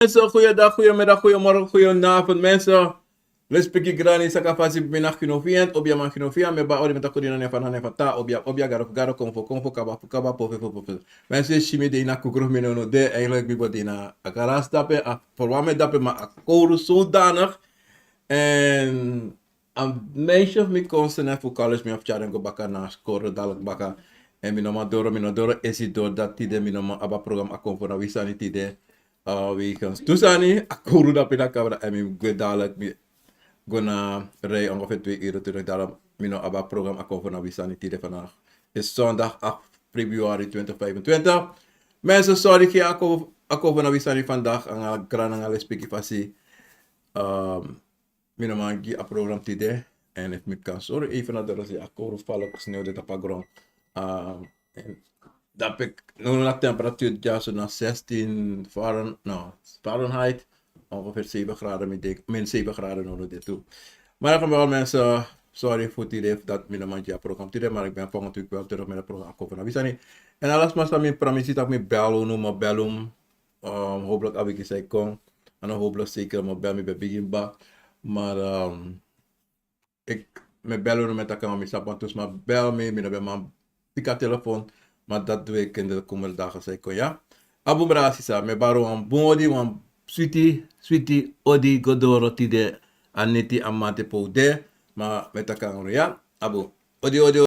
Mensen, goeiedag, goedemiddag, goedemorgen, goedenavond mensen. Les peki grani saka fasi bina kinofiant, obia man kinofiant, me ba ori meta kodina ne van ta, obia garo konfo kaba pofe. Mensen, shimi de ina kukro menono de, eigenlijk bibo de ina akaras dape, voor wat me dape, maar akkoren zodanig. En een meisje of me konsen en voor college me of tjaren go baka na scoren dadelijk baka. En mi no doro esi door dat tide mi no aba program akon voor na wisani tide. Wegens toesani, akkoren dat pina kabra en mi go dadelijk mi go na rij ongeveer 2 uur terug. Daarom mi no aba program akon voor na wisani tide vandaag. Is zondag 8 februari 2025. Mensen, sorry kia akon voor na wisani vandaag. Ang gran ang alespiki fasi. Minomangi a program tide en if me kan sorry even naar de rest ja koren vallen sneeuw dit op grond en dat ik nu na temperatuur ja zo naar 16 Fahrenheit ongeveer 7 graden min 7 graden nodig dit toe maar dan wel mensen sorry voor die dat minomangi a program tide maar ik ben volgend week wel terug met het programma komen naar Wisani en alles maar samen promisie dat me bellum hopelijk heb ik gezegd kon en hopelijk zeker maar bel me bij begin maar ik me bellen met elkaar met sapantus, maar bel me, met een pika telefoon, maar dat doe ik in de komende dagen zeker, ja. Abu Brasisa, me baro een bodi, een sweetie, odi godoro tide, aneti amate po de, maar met elkaar, ja. Abu, odi.